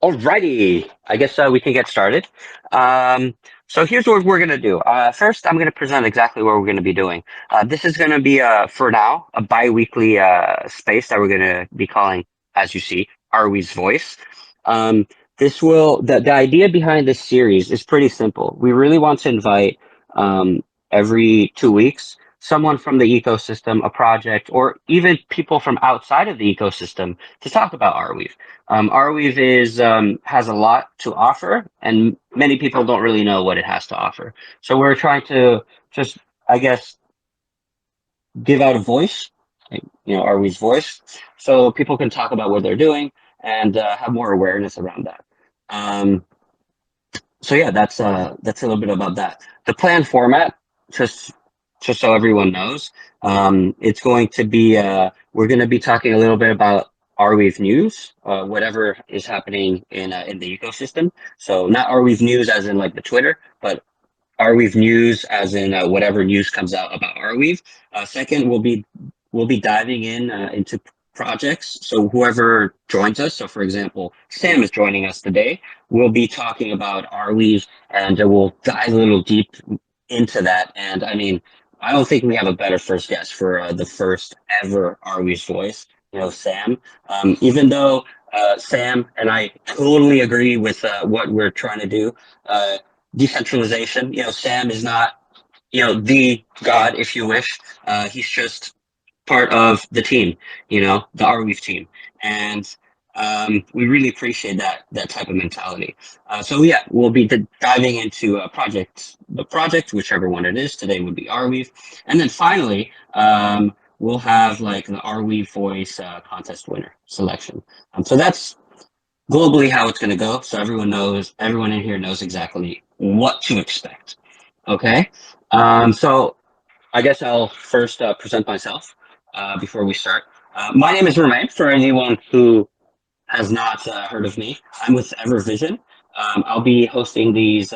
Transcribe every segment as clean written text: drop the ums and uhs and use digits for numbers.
Alrighty, I guess we can get started. So here's what we're gonna do. First, I'm gonna present exactly what we're gonna be doing. This is gonna be, for now, a bi-weekly space that we're gonna be calling, as you see, Arweave's Voice. Um, the idea behind this series is pretty simple. We really want to invite every 2 weeks someone from the ecosystem, a project, or even people from outside of the ecosystem to talk about Arweave. Arweave has a lot to offer, and many people don't really know what it has to offer. So we're trying to just, I guess, give out a voice, like, Arweave's voice, so people can talk about what they're doing and have more awareness around that. Um, so yeah, that's a little bit about that. The planned format, just just so everyone knows, it's going to be we're going to be talking a little bit about Arweave news, whatever is happening in the ecosystem. So not Arweave news as in like the Twitter, but Arweave news as in whatever news comes out about Arweave. Second, we'll be diving into projects. So whoever joins us, so for example, Sam is joining us today. We'll be talking about Arweave, and we'll dive a little deep into that. And I mean, I don't think we have a better first guest for the first ever Arweave's voice. Sam. Even though Sam and I totally agree with what we're trying to do. Decentralization. Sam is not, the god, if you wish. He's just part of the team, the Arweave team, and we really appreciate that type of mentality. So yeah, we'll be diving into the project, whichever one it is. Today would be Arweave, and then finally, we'll have like the Arweave Voice contest winner selection. So that's globally how it's going to go. So everyone in here knows exactly what to expect. Okay. So I guess I'll first present myself before we start. My name is Romain, for anyone who has not heard of me. I'm with EverVision. I'll be hosting these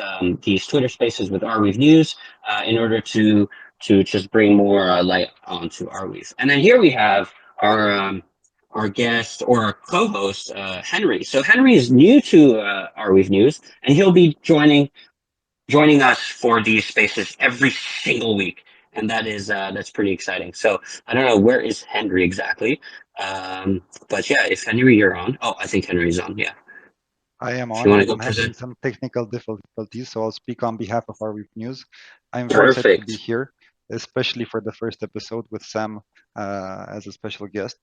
Twitter spaces with Arweave News in order to just bring more light onto Arweave. And then here we have our guest or our co-host Henry. So Henry is new to Arweave News, and he'll be joining us for these spaces every single week, and that's pretty exciting. So I don't know, where is Henry exactly, but yeah, if Henry you're on. Oh, I think Henry's on. Yeah, I am if you on, want to and go I'm having present. some technical difficulties, so I'll speak on behalf of Arweave News. I'm very excited to be Perfect. here, especially for the first episode with Sam as a special guest.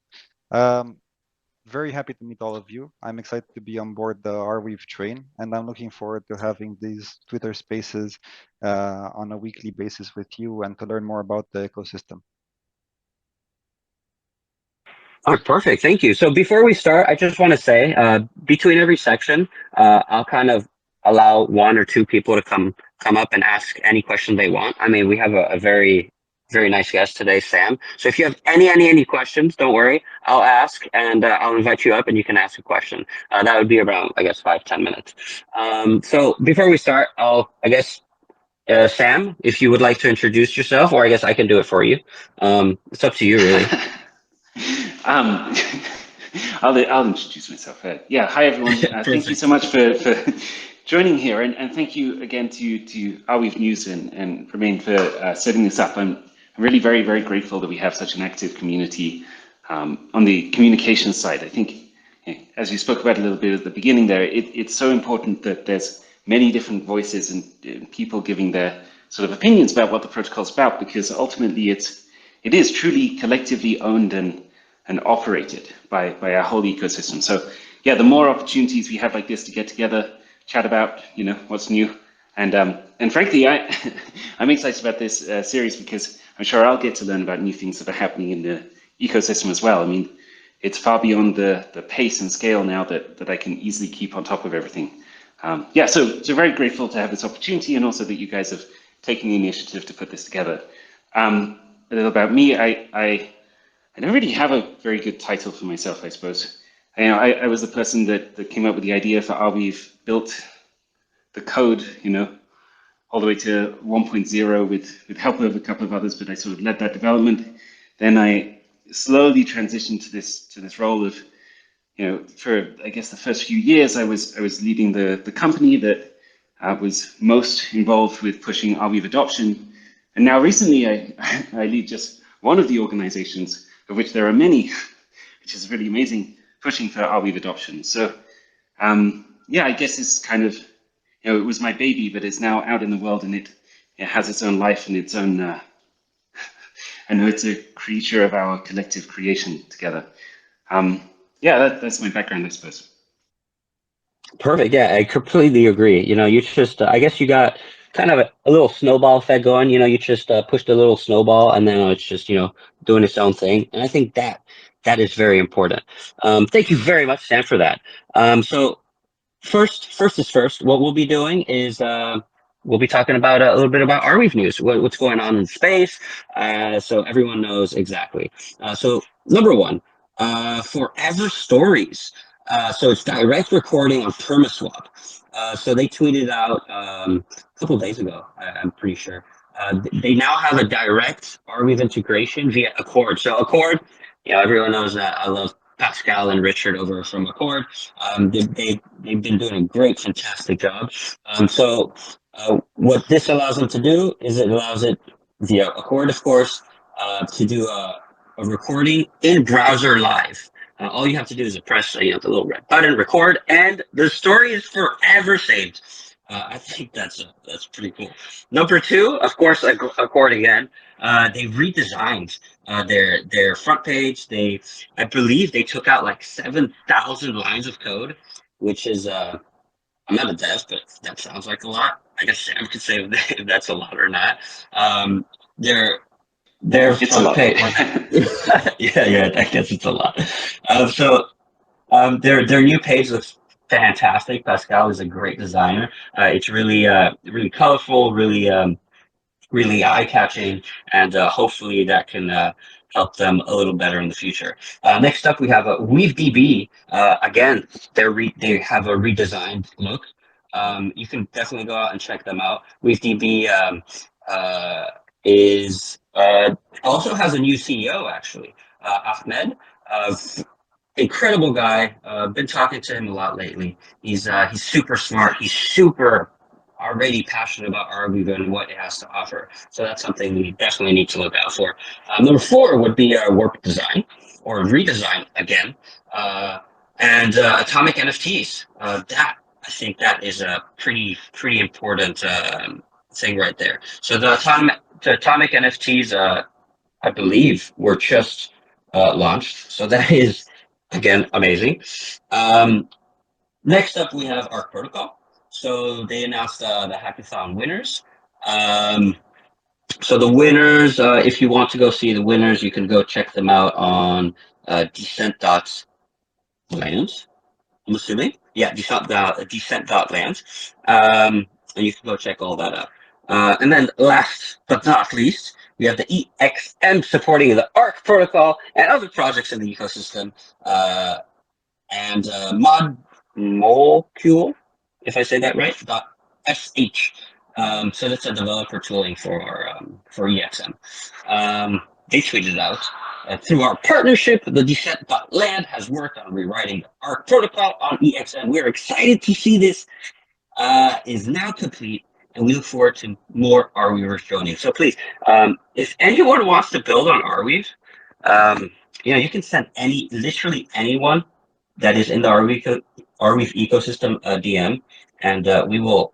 Um, very happy to meet all of you. I'm excited to be on board the Arweave train, and I'm looking forward to having these Twitter spaces on a weekly basis with you and to learn more about the ecosystem. Oh, perfect. Thank you. So before we start, I just want to say, between every section, I'll kind of allow one or two people to come up and ask any question they want. I mean, we have a very nice guest today, Sam. So if you have any questions, don't worry. I'll ask, and I'll invite you up, and you can ask a question. That would be around, I guess, 5-10 minutes. So before we start, I guess, Sam, if you would like to introduce yourself, or I guess I can do it for you. It's up to you, really. um, I'll introduce myself. Yeah, hi everyone. Thank you so Perfect. much for joining here, and thank you again to Arweave News and Romain for setting this up. I'm really very grateful that we have such an active community on the communication side. I think, as you spoke about a little bit at the beginning there, it's so important that there's many different voices and people giving their sort of opinions about what the protocol is about, because ultimately it is truly collectively owned and operated by our whole ecosystem. So yeah, the more opportunities we have like this to get together, chat about what's new, and frankly, I'm excited about this series because I'm sure I'll get to learn about new things that are happening in the ecosystem as well. I mean, it's far beyond the pace and scale now that I can easily keep on top of everything. Yeah, so very grateful to have this opportunity, and also that you guys have taken the initiative to put this together. A little about me, I don't really have a very good title for myself, I suppose. I was the person that came up with the idea for Arweave, built the code, all the way to 1.0 with help of a couple of others, but I sort of led that development. Then I slowly transitioned to this role of, for I guess the first few years, I was leading the company that was most involved with pushing Arweave adoption, and now recently I lead just one of the organizations, of which there are many, which is really amazing, pushing for Arweave adoption. So yeah, I guess it's kind of, it was my baby, but it's now out in the world, and it has its own life and its own. I know it's a creature of our collective creation together. Yeah, that's my background, I suppose. Perfect. Yeah, I completely agree. You just, I guess you got kind of a little snowball effect going. You just pushed a little snowball, and then it's just, doing its own thing. And I think that is very important. Thank you very much, Sam, for that. So first is first. What we'll be doing is we'll be talking about a little bit about ArweaveNews, what's going on in space, so everyone knows exactly. So number one, Forever Stories. So it's direct recording on PermaSwap. So they tweeted out a couple days ago, I'm pretty sure. They now have a direct Arweave integration via Accord. So Accord, everyone knows that I love Pascal and Richard over from Accord. They've been doing a great, fantastic job. So what this allows them to do is it allows it via Accord, of course, to do a recording in browser live. All you have to do is press the little red button, record, and the story is forever saved. I think that's pretty cool. Number two, of course, Accord again. They redesigned their front page. I believe they took out like 7,000 lines of code, which is I'm not a dev, but that sounds like a lot. I guess Sam could say if that's a lot or not. Their It's a front lot. page. yeah, I guess it's a lot. Their new page looks fantastic. Pascal is a great designer. It's really really colorful, really eye-catching, and hopefully that can help them a little better in the future. Next up, we have WeaveDB. Again, they have a redesigned look. You can definitely go out and check them out. WeaveDB is also has a new CEO, actually, Ahmed. Incredible guy. Been talking to him a lot lately. He's super smart. He's super already passionate about Arweave and what it has to offer. So that's something we definitely need to look out for. Number four would be warp design or redesign again, and atomic NFTs. That I think that is a pretty important thing right there. So the atomic NFTs, I believe, were just launched. So that is again amazing. Next up, we have Arc Protocol. So they announced the hackathon winners. So the winners, if you want to go see the winners, you can go check them out on descent.lands. I'm assuming, yeah, descent.lands. And you can go check all that out. And then last but not least, we have the EXM supporting the Arc Protocol and other projects in the ecosystem. And Mod Molecule, if I say that right, .sh. So that's a developer tooling for EXM. They tweeted out, through our partnership, the Descent.land has worked on rewriting the Arc protocol on EXM. We're excited to see this is now complete, and we look forward to more Arweavers joining. So please, if anyone wants to build on Arweave, you can send literally anyone that is in the Arweave ecosystem DM, and we will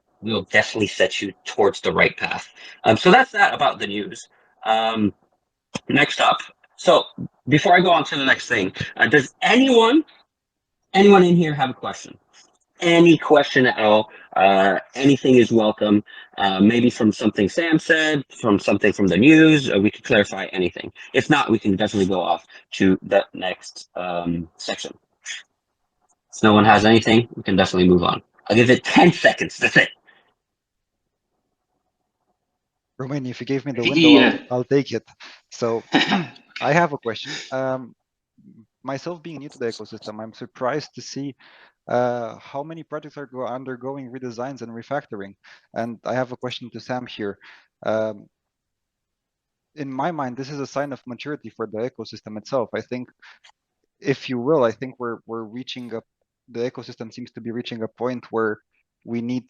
definitely set you towards the right path. So that's that about the news. Next up, so before I go on to the next thing, does anyone in here have a question? Any question at all? Anything is welcome. Maybe from something Sam said, from something from the news, we could clarify anything. If not, we can definitely go off to the next section. If no one has anything, we can definitely move on. I'll give it 10 seconds. That's it. Romain, if you gave me the window, Yeah. I'll take it. So I have a question. Myself being new to the ecosystem, I'm surprised to see how many projects are undergoing redesigns and refactoring. And I have a question to Sam here. In my mind, this is a sign of maturity for the ecosystem itself. I think if you will, I think we're reaching the ecosystem seems to be reaching a point where we need,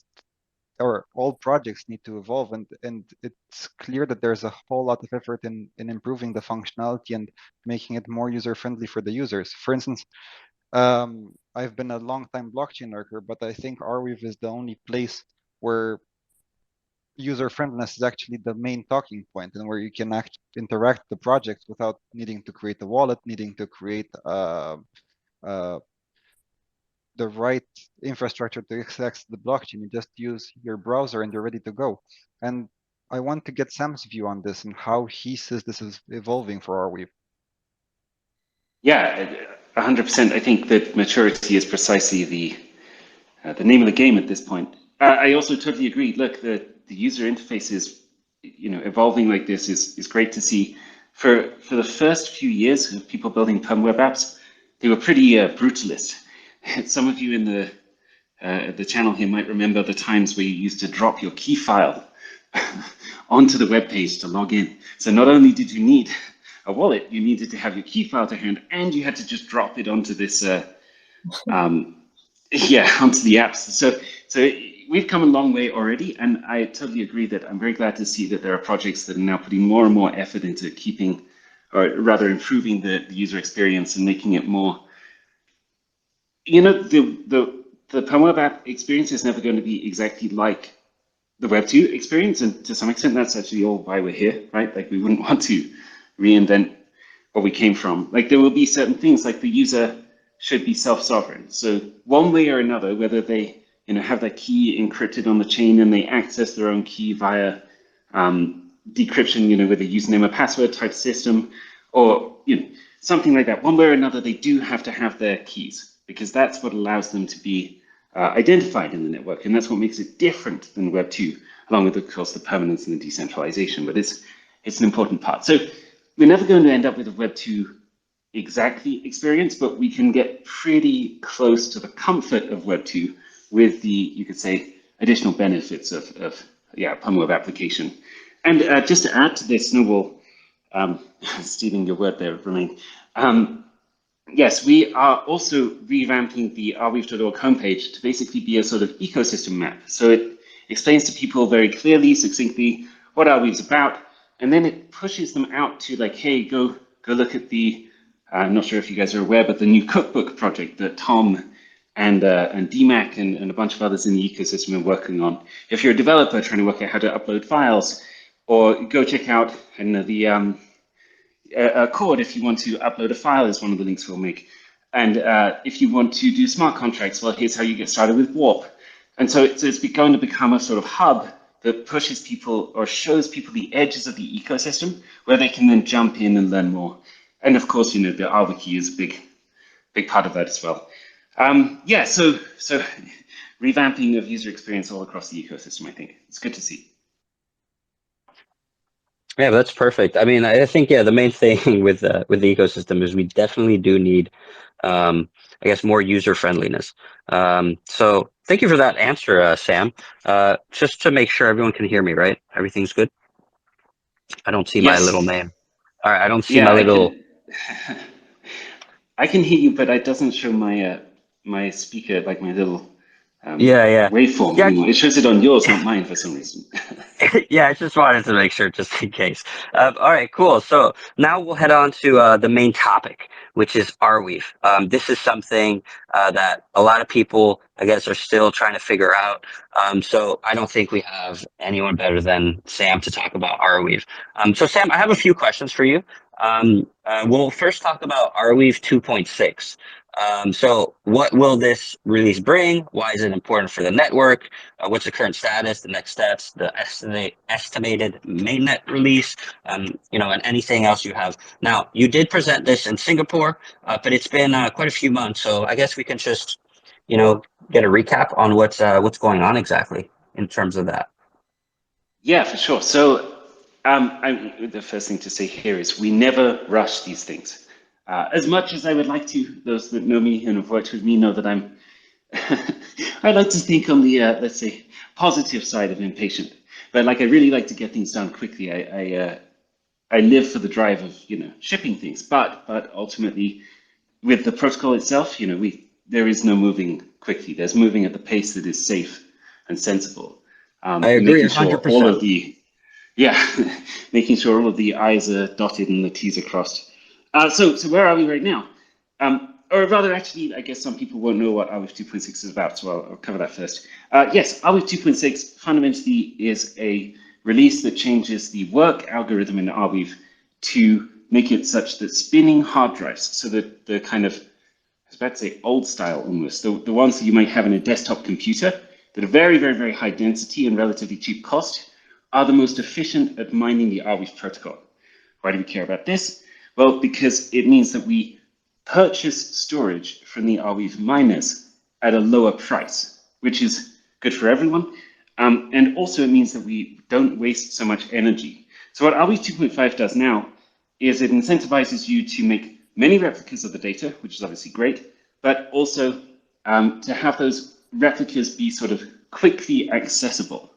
or all projects need to evolve, and it's clear that there's a whole lot of effort in improving the functionality and making it more user friendly for the users. For instance, I've been a long time blockchain lurker, but I think Arweave is the only place where user friendliness is actually the main talking point, and where you can interact with the project without needing to create a wallet, needing to create the right infrastructure to access the blockchain. You just use your browser and you're ready to go. And I want to get Sam's view on this and how he says this is evolving for Arweave. Yeah, 100%. I think that maturity is precisely the name of the game at this point. I also totally agree. Look, the user interface is, evolving like this is great to see. For the first few years of people building PermWeb apps, they were pretty brutalist. Some of you in the channel here might remember the times where you used to drop your key file onto the web page to log in. So not only did you need a wallet, you needed to have your key file to hand, and you had to just drop it onto this, onto the apps. So we've come a long way already, and I totally agree that I'm very glad to see that there are projects that are now putting more and more effort into keeping, or rather improving the user experience and making it more, the PermWeb app experience is never going to be exactly like the Web 2 experience, and to some extent that's actually all why we're here, right? Like, we wouldn't want to reinvent where we came from. Like, there will be certain things, like the user should be self-sovereign. So one way or another, whether they have their key encrypted on the chain and they access their own key via decryption, with a username or password type system, or something like that, one way or another, they do have to have their keys, because that's what allows them to be identified in the network, and that's what makes it different than Web 2, along with, of course, the permanence and the decentralization. But it's an important part. So we're never going to end up with a Web 2 exactly experience, but we can get pretty close to the comfort of Web 2 with the, you could say, additional benefits of PermWeb application. And just to add to this, Snowball, stealing your word there, Romain. Yes, we are also revamping the arweave.org homepage to basically be a sort of ecosystem map. So it explains to people very clearly, succinctly, what Arweave's about, and then it pushes them out to, like, hey, go look at the, I'm not sure if you guys are aware, but the new cookbook project that Tom and DMAC and a bunch of others in the ecosystem are working on. If you're a developer trying to work out how to upload files, or go check out the Chord if you want to upload a file, is one of the links we'll make. And if you want to do smart contracts, well, here's how you get started with Warp. And so it's going to become a sort of hub that pushes people or shows people the edges of the ecosystem where they can then jump in and learn more. And of course, the ArweaveWiki is a big part of that as well. So revamping of user experience all across the ecosystem, I think. It's good to see. Yeah, that's perfect. I mean, I think, the main thing with the ecosystem is we definitely do need, I guess, more user friendliness. So thank you for that answer, Sam. Just to make sure everyone can hear me, right? Everything's good? I don't see my little Yes. name. All right, I don't see Yeah, my little. I can hear you, but it doesn't show my my speaker, like my little Yeah. waveform anymore. It shows it on yours, not mine, for some reason. Yeah, I just wanted to make sure, just in case. All right, cool. So now we'll head on to the main topic, which is Arweave. This is something that a lot of people, I guess, are still trying to figure out. So I don't think we have anyone better than Sam to talk about Arweave. So Sam, I have a few questions for you. We'll first talk about Arweave 2.6. So what will this release bring? Why is it important for the network? What's the current status, the next steps, the estimated mainnet release, and anything else you have. Now, you did present this in Singapore, but it's been quite a few months, so I guess we can just, get a recap on what's going on exactly in terms of that. Yeah, for sure. So the first thing to say here is we never rush these things. As much as I would like to, those that know me and have worked with me know that I'm I like to think on the, let's say, positive side of impatient. But I really like to get things done quickly. I live for the drive of, shipping things. But ultimately, with the protocol itself, there is no moving quickly. There's moving at the pace that is safe and sensible. I agree 100%. All of the, making sure all of the I's are dotted and the T's are crossed. So where are we right now? Or rather, actually, I guess some people won't know what Arweave 2.6 is about, so I'll cover that first. Yes, Arweave 2.6 fundamentally is a release that changes the work algorithm in Arweave to make it such that spinning hard drives, so that the kind of, I was about to say old style almost, the ones that you might have in a desktop computer that are very, very, very high density and relatively cheap cost, are the most efficient at mining the Arweave protocol. Why do we care about this? Well, because it means that we purchase storage from the Arweave miners at a lower price, which is good for everyone. And also it means that we don't waste so much energy. So what Arweave 2.5 does now is it incentivizes you to make many replicas of the data, which is obviously great, but also to have those replicas be sort of quickly accessible,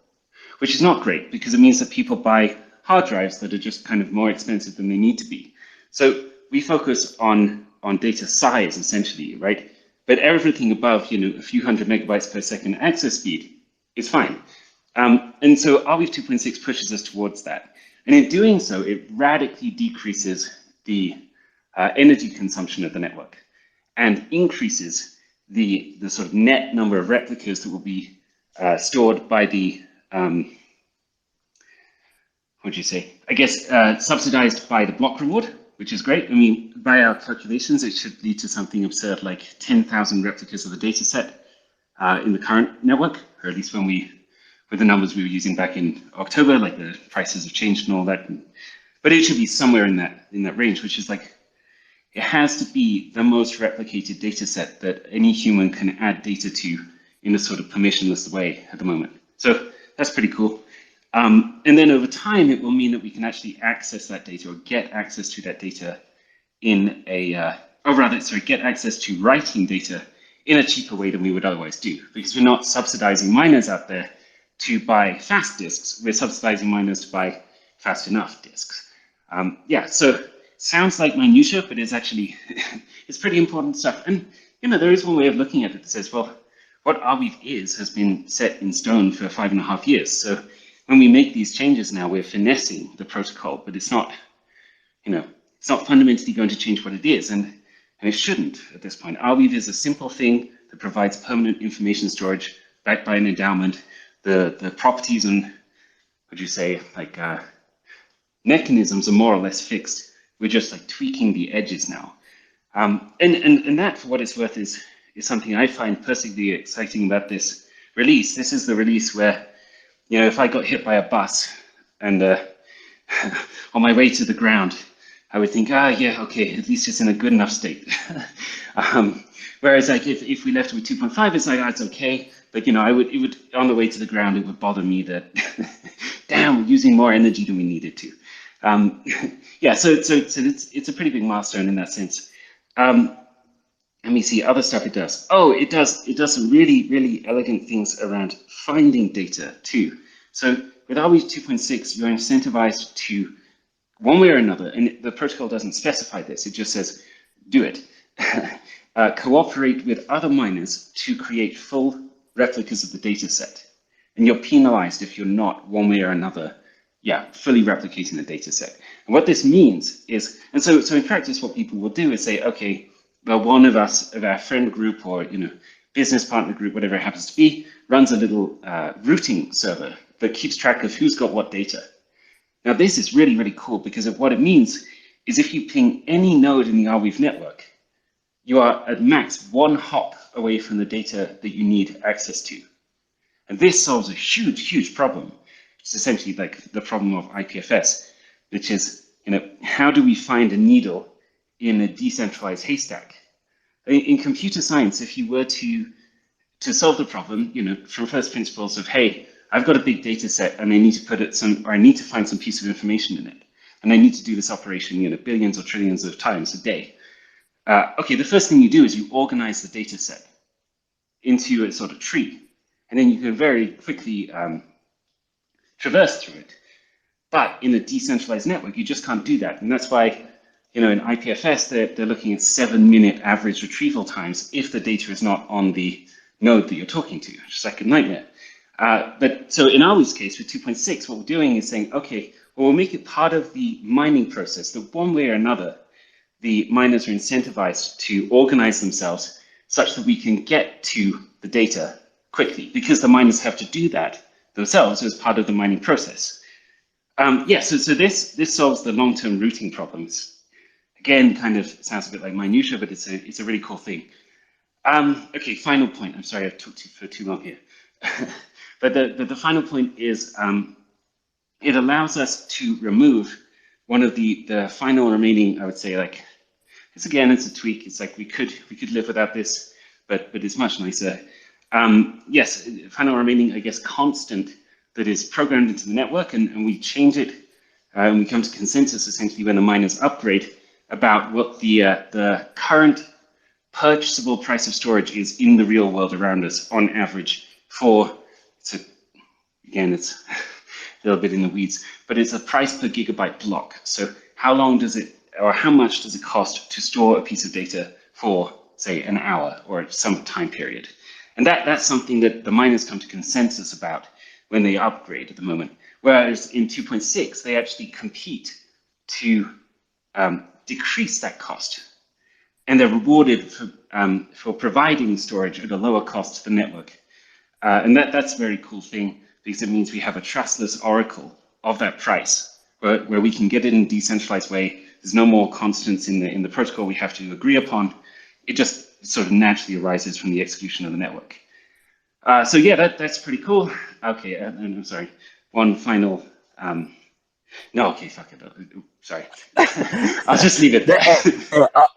which is not great because it means that people buy hard drives that are just kind of more expensive than they need to be. So we focus on data size essentially, right? But everything above, a few hundred megabytes per second access speed is fine. And so Arweave 2.6 pushes us towards that. And in doing so, it radically decreases the energy consumption of the network and increases the sort of net number of replicas that will be stored by the, subsidized by the block reward, which is great. I mean, by our calculations, it should lead to something absurd like 10,000 replicas of the data set in the current network, or at least with the numbers we were using back in October, like the prices have changed and all that. But it should be somewhere in that range, which is like, it has to be the most replicated data set that any human can add data to in a sort of permissionless way at the moment. So that's pretty cool. And then over time, it will mean that we can actually access that data or get access to that data in get access to writing data in a cheaper way than we would otherwise do, because we're not subsidizing miners out there to buy fast disks. We're subsidizing miners to buy fast enough disks. So sounds like minutia, but it's actually, it's pretty important stuff. And, there is one way of looking at it that says, well, what Arweave has been set in stone for 5.5 years. So when we make these changes now, we're finessing the protocol, but it's not, it's not fundamentally going to change what it is. And it shouldn't at this point. Arweave is a simple thing that provides permanent information storage backed by an endowment. The properties and, mechanisms are more or less fixed. We're just like tweaking the edges now. And that, for what it's worth, is something I find personally exciting about this release. This is the release where, if I got hit by a bus and on my way to the ground, I would think, okay, at least it's in a good enough state. Whereas like if we left it with 2.5, it's like, it's okay. But it would on the way to the ground, it would bother me that, damn, we're using more energy than we needed to. So it's a pretty big milestone in that sense. Let me see other stuff it does. Oh, it does some really, really elegant things around finding data too. So with Arweave 2.6, you're incentivized to, one way or another, and the protocol doesn't specify this, it just says, do it. Cooperate with other miners to create full replicas of the data set. And you're penalized if you're not, one way or another, fully replicating the data set. And what this means is, and so in practice, what people will do is say, okay, well, one of us, of our friend group or business partner group, whatever it happens to be, runs a little routing server that keeps track of who's got what data. Now, this is really, really cool because of what it means is if you ping any node in the Arweave network, you are at max one hop away from the data that you need access to. And this solves a huge, huge problem. It's essentially like the problem of IPFS, which is, how do we find a needle in a decentralized haystack? In computer science, if you were to solve the problem, from first principles of, hey, I've got a big data set and I need to put it I need to find some piece of information in it. And I need to do this operation, billions or trillions of times a day. Okay, the first thing you do is you organize the data set into a sort of tree. And then you can very quickly traverse through it. But in a decentralized network, you just can't do that. And that's why in IPFS, they're looking at 7-minute average retrieval times if the data is not on the node that you're talking to, which is like a nightmare. But so in Arweave's case with 2.6, what we're doing is saying, okay, well, we'll make it part of the mining process that one way or another, the miners are incentivized to organize themselves such that we can get to the data quickly, because the miners have to do that themselves as part of the mining process. So this solves the long-term routing problems. Again, kind of sounds a bit like minutia, but it's a really cool thing. Okay, final point. I'm sorry, I've talked for too long here. But the final point is it allows us to remove one of the final remaining, I would say, like, it's a tweak. It's like we could live without this, but it's much nicer. Yes, final remaining, I guess, constant that is programmed into the network, and we change it, and we come to consensus essentially when the miners upgrade about what the current purchasable price of storage is in the real world around us on average for, again, it's a little bit in the weeds, but it's a price per gigabyte block. So how long does it, or how much does it cost to store a piece of data for, say, an hour or some time period? And that's something that the miners come to consensus about when they upgrade at the moment. Whereas in 2.6, they actually compete to decrease that cost. And they're rewarded for providing storage at a lower cost to the network. And that's a very cool thing, because it means we have a trustless oracle of that price, where we can get it in a decentralized way. There's no more constants in the protocol we have to agree upon. It just sort of naturally arises from the execution of the network. So yeah, that's pretty cool. Okay, and I'm sorry, one final, no, okay, fuck it. Sorry. I'll just leave it there.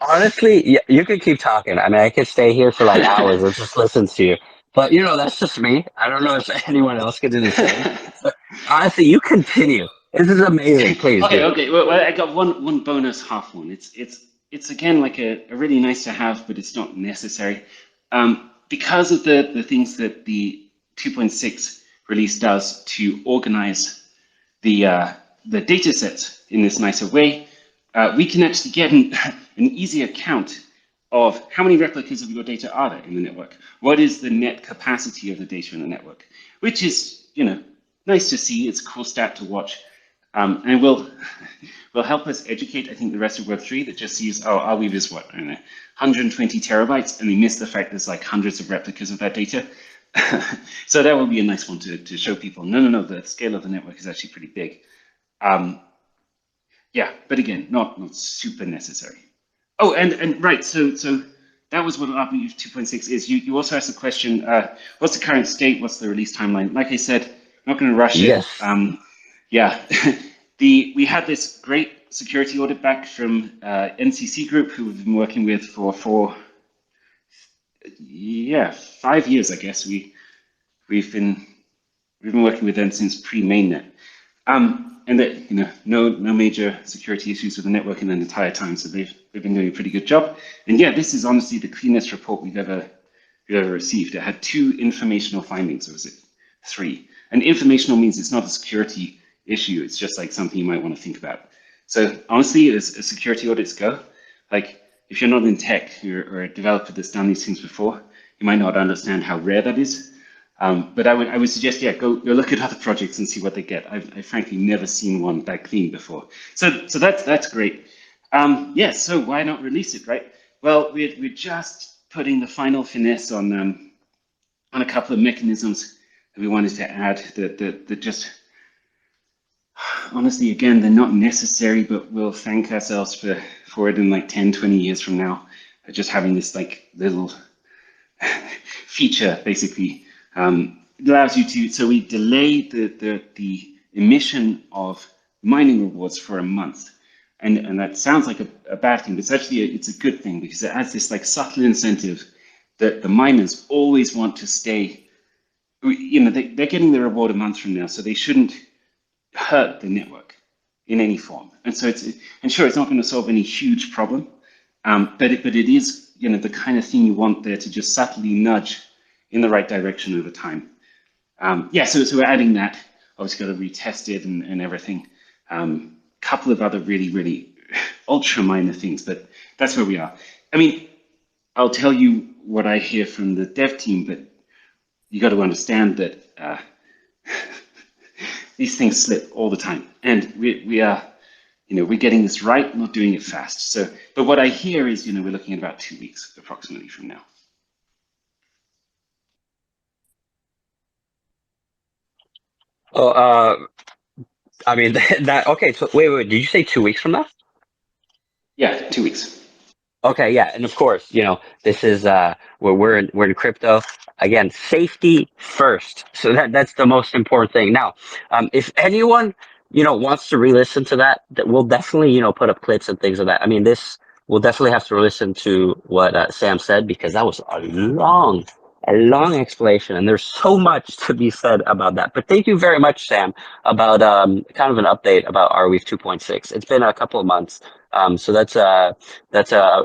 Honestly, you could keep talking. I mean, I could stay here for like hours and just listen to you. But that's just me. I don't know if anyone else could do the same. But honestly, you continue. This is amazing. Please. Okay. Well, I got one bonus half one. It's again like a really nice to have, but it's not necessary. Because of the things that the 2.6 release does to organize the data sets in this nicer way, we can actually get an easier count of how many replicas of your data are there in the network. What is the net capacity of the data in the network? Which is, nice to see. It's a cool stat to watch. And will help us educate, I think, the rest of Web3 that just sees, oh, Arweave is what, I don't know, 120 terabytes, and they miss the fact there's like hundreds of replicas of that data. So that will be a nice one to show people. No, the scale of the network is actually pretty big. Yeah, but again, not super necessary. Oh, and right, so that was what Arweave 2.6 is. You also asked the question, what's the current state? What's the release timeline? Like I said, I'm not going to rush it. Yes. Yeah, we had this great security audit back from NCC Group, who we've been working with for 5 years, I guess. We've been working with them since pre-mainnet, and that no major security issues with the network in the entire time. So they've been doing a pretty good job. And yeah, this is honestly the cleanest report we've ever received. It had 2 informational findings, or was it 3? And informational means it's not a security issue. It's just like something you might want to think about. So honestly, as security audits go, like if you're not in tech or a developer that's done these things before, you might not understand how rare that is. But I would suggest, yeah, go look at other projects and see what they get. I've frankly never seen one that clean before. So that's great. Yeah, so why not release it, right? Well, we're just putting the final finesse on a couple of mechanisms that we wanted to add that just, honestly, again, they're not necessary, but we'll thank ourselves for it in like 10, 20 years from now, just having this like little feature, basically. It allows you to, so we delay the emission of mining rewards for a month. And that sounds like a bad thing, but it's actually, it's a good thing, because it adds this like subtle incentive that the miners always want to stay, they're getting the reward a month from now, so they shouldn't hurt the network in any form. And so sure, it's not going to solve any huge problem, but it is, the kind of thing you want there to just subtly nudge in the right direction over time. Yeah, so we're adding that. Obviously got to retest it and everything. Couple of other really ultra minor things, but that's where we are. I mean, I'll tell you what I hear from the dev team, but you got to understand that these things slip all the time, and we are, we're getting this right, not doing it fast. So, but what I hear is, we're looking at about 2 weeks approximately from now. Oh, I mean that. Okay, so wait. Did you say 2 weeks from now? Yeah, 2 weeks. Okay, yeah, and of course, this is where we're in crypto. Again, safety first. So that's the most important thing. Now, if anyone wants to re-listen to that we'll definitely put up clips and things of that. I mean, this we'll definitely have to listen to what Sam said, because that was a long explanation, and there's so much to be said about that. But thank you very much, Sam, about kind of an update about Arweave 2.6. It's been a couple of months, so that's a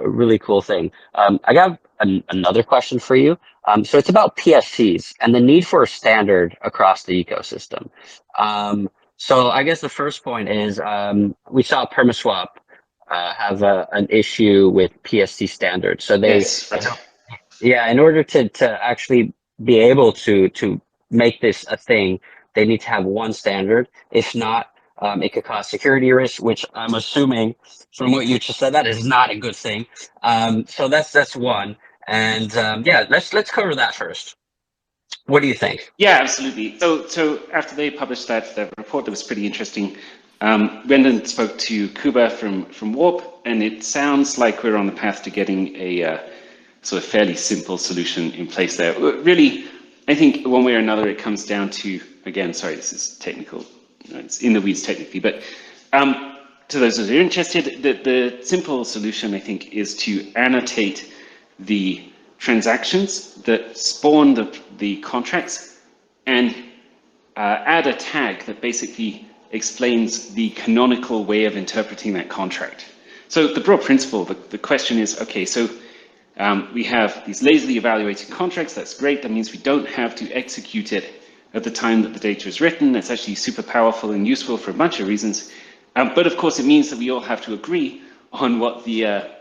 really cool thing. I got another question for you. So it's about PSCs and the need for a standard across the ecosystem. So I guess the first point is we saw PermaSwap have an issue with PSC standards. So they, Yes, right. yeah, in order to actually be able to make this a thing, they need to have one standard. If not, it could cause security risks, which I'm assuming from what you just said, that is not a good thing. So that's one. And yeah, let's cover that first. What do you think? Yeah, absolutely. So after they published that report, that was pretty interesting. Brendan spoke to Kuba from Warp, and it sounds like we're on the path to getting a sort of fairly simple solution in place there. Really, I think one way or another, it comes down to, again, sorry, this is technical, it's in the weeds technically, but to those who are interested, the simple solution, I think, is to annotate the transactions that spawn the contracts and add a tag that basically explains the canonical way of interpreting that contract. So the broad principle, the question is, okay, so we have these lazily evaluated contracts. That's great. That means we don't have to execute it at the time that the data is written. It's actually super powerful and useful for a bunch of reasons. But of course, it means that we all have to agree on what the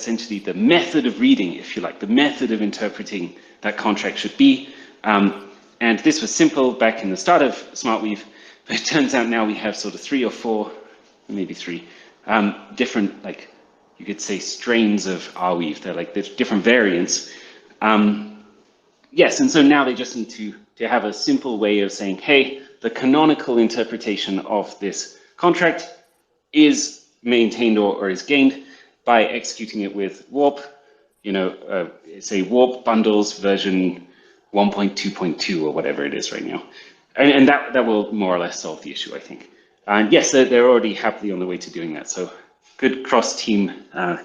essentially the method of reading, if you like, the method of interpreting that contract should be. And this was simple back in the start of SmartWeave, but it turns out now we have sort of 3 or 4, maybe 3 different, like, you could say, strains of Arweave. They're like there's different variants. Yes, and so now they just need to have a simple way of saying, hey, the canonical interpretation of this contract is maintained or is gained by executing it with Warp, say Warp bundles version 1.2.2 or whatever it is right now. And that will more or less solve the issue, I think. And yes, they're already happily on the way to doing that. So good cross-team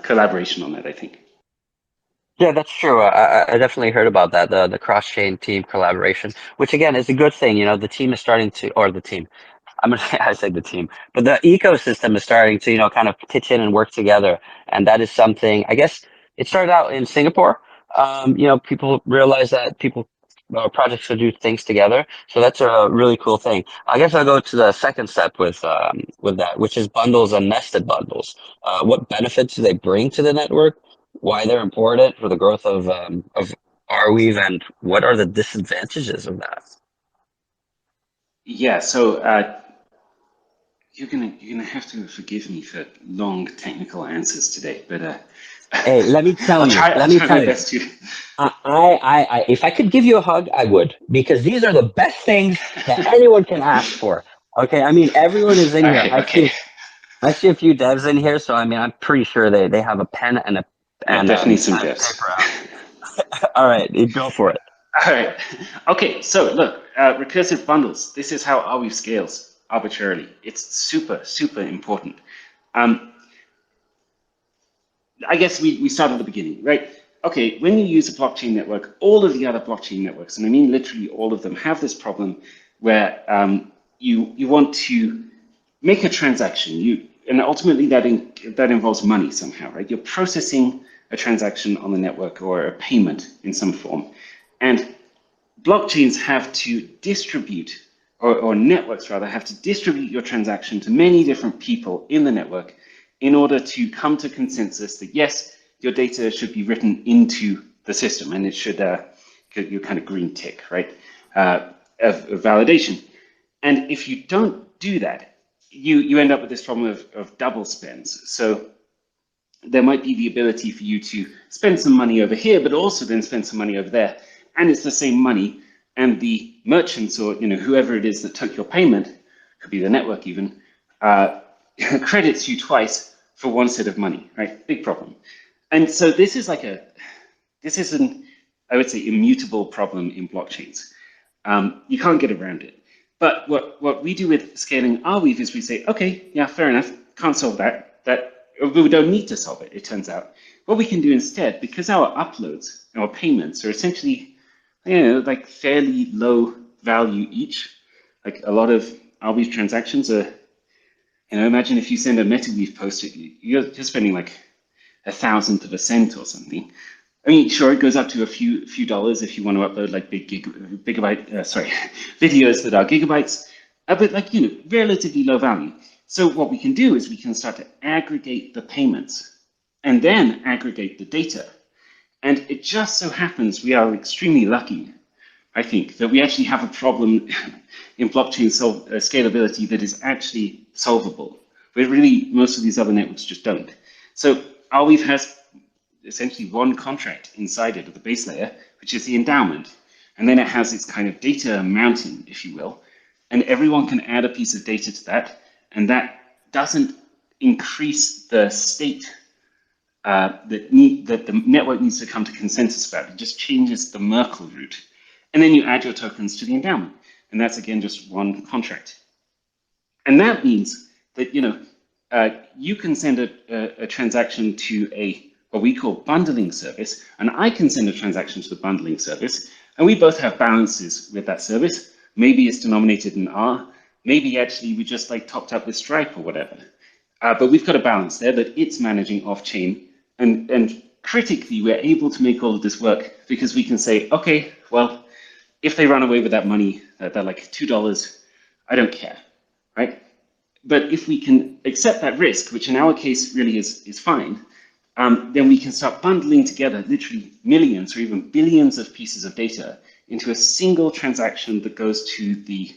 collaboration on that, I think. Yeah, that's true. I definitely heard about that, the cross-chain team collaboration, which again is a good thing. The team is starting to, or the team, I said the team, but the ecosystem is starting to, kind of pitch in and work together. And that is something, I guess it started out in Singapore. People realize that projects should do things together. So that's a really cool thing. I guess I'll go to the second step with that, which is bundles and nested bundles. What benefits do they bring to the network? Why they're important for the growth of Arweave, and what are the disadvantages of that? Yeah, so you're gonna have to forgive me for long technical answers today, but Hey, let me tell you. I'll try my best to. I, if I could give you a hug, I would, because these are the best things that anyone can ask for. Okay, I mean, everyone is in All here. right, okay. I see a few devs in here, so I mean, I'm pretty sure they have a pen and a Yeah, and definitely some pen and devs. paper out. All right, go for it. All right. Okay, so look, recursive bundles. This is how Arweave scales arbitrarily. It's super, super important. I guess we start at the beginning, right? Okay, when you use a blockchain network, all of the other blockchain networks, and I mean literally all of them, have this problem where you want to make a transaction, and ultimately that involves money somehow, right? You're processing a transaction on the network or a payment in some form, and blockchains have to distribute, or networks rather, have to distribute your transaction to many different people in the network in order to come to consensus that yes, your data should be written into the system, and it should get your kind of green tick, right, of validation. And if you don't do that, you end up with this problem of double spends. So there might be the ability for you to spend some money over here, but also then spend some money over there, and it's the same money, and the merchants or whoever it is that took your payment, could be the network even, credits you twice for one set of money, right? Big problem. And so this is like an, I would say, immutable problem in blockchains. You can't get around it. But what we do with scaling Arweave is we say, okay, yeah, fair enough, can't solve that. We don't need to solve it, it turns out. What we can do instead, because our uploads, our payments are essentially, like fairly low value each. Like a lot of Arweave transactions are, imagine if you send a MetaWeave post, you're spending like 1/1000th of a cent or something. I mean, sure, it goes up to a few dollars if you want to upload like big videos that are gigabytes, but like, relatively low value. So what we can do is we can start to aggregate the payments and then aggregate the data. And it just so happens we are extremely lucky, I think, that we actually have a problem in blockchain scalability that is actually solvable, where really most of these other networks just don't. So Arweave has essentially one contract inside it at the base layer, which is the endowment. And then it has its kind of data mountain, if you will. And everyone can add a piece of data to that. And that doesn't increase the state that the network needs to come to consensus about. It just changes the Merkle root. And then you add your tokens to the endowment. And that's, again, just one contract. And that means that, you can send a transaction to what we call bundling service, and I can send a transaction to the bundling service, and we both have balances with that service. Maybe it's denominated in R, maybe actually we just like topped up with Stripe or whatever. But we've got a balance there that it's managing off-chain, and critically, we're able to make all of this work because we can say, okay, well, if they run away with that money, they're like $2, I don't care, right? But if we can accept that risk, which in our case really is fine, then we can start bundling together literally millions or even billions of pieces of data into a single transaction that goes to the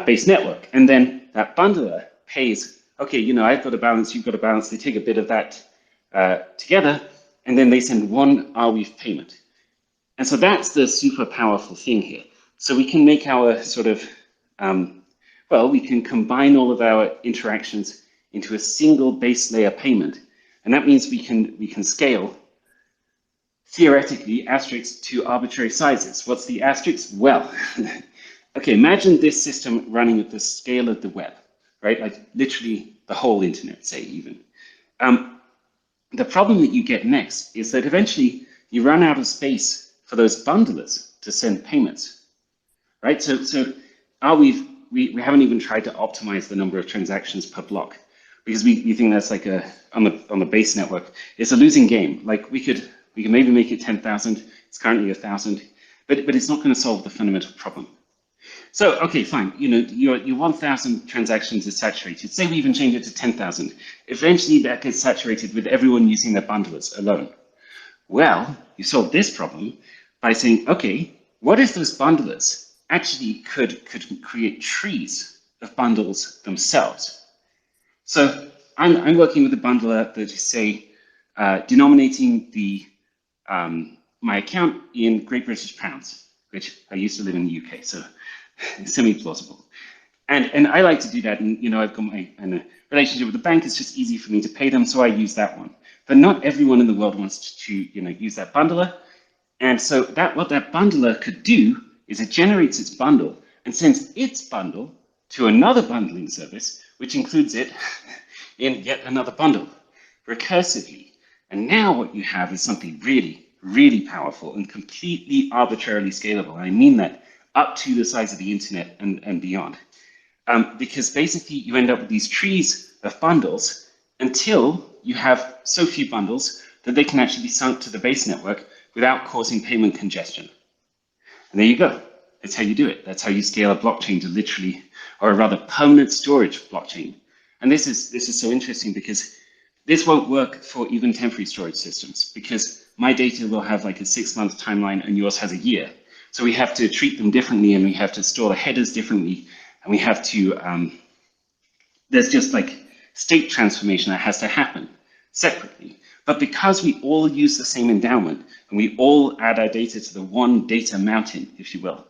base network. And then that bundler pays, okay, I've got a balance, you've got a balance, they take a bit of that together, and then they send one Arweave payment. And so that's the super powerful thing here. So we can make our sort of, we can combine all of our interactions into a single base layer payment. And that means we can scale, theoretically, asterisks to arbitrary sizes. What's the asterisk? Well, okay, imagine this system running at the scale of the web, right? Like literally the whole internet, say even. The problem that you get next is that eventually you run out of space for those bundlers to send payments, right? So Arweave, we haven't even tried to optimize the number of transactions per block, because we think that's like on the base network, it's a losing game. Like we could maybe make it 10,000. It's currently 1,000, but it's not going to solve the fundamental problem. So okay, fine. Your 1,000 transactions is saturated. Say we even change it to 10,000. Eventually, that gets saturated with everyone using their bundlers alone. Well, you solve this problem by saying, okay, what if those bundlers actually could create trees of bundles themselves? So I'm working with a bundler that is, say, denominating my account in Great British pounds, which I used to live in the UK, so semi-plausible. And I like to do that, and I've got a relationship with the bank. It's just easy for me to pay them, so I use that one. But not everyone in the world wants to use that bundler. And so what that bundler could do is it generates its bundle and sends its bundle to another bundling service, which includes it in yet another bundle, recursively. And now what you have is something really, really powerful and completely arbitrarily scalable. And I mean that up to the size of the internet and beyond. Because basically you end up with these trees of bundles until you have so few bundles that they can actually be sunk to the base network without causing payment congestion. And there you go. That's how you do it. That's how you scale a blockchain to literally, or rather permanent storage blockchain, And this is so interesting because this won't work for even temporary storage systems, because my data will have like a 6-month timeline and yours has a year. So we have to treat them differently, and we have to store the headers differently, and we have to, there's just like state transformation that has to happen separately. But because we all use the same endowment, and we all add our data to the one data mountain, if you will.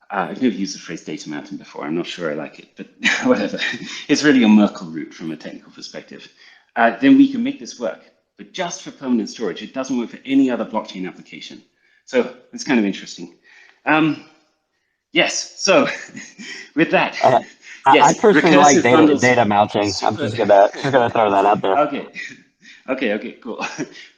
I've never used the phrase data mountain before. I'm not sure I like it, but whatever. It's really a Merkle root from a technical perspective. Then we can make this work. But just for permanent storage, it doesn't work for any other blockchain application. So it's kind of interesting. Yes, so with that, yes, I personally like recursive data mounting. I'm just gonna throw that out there. Okay, cool.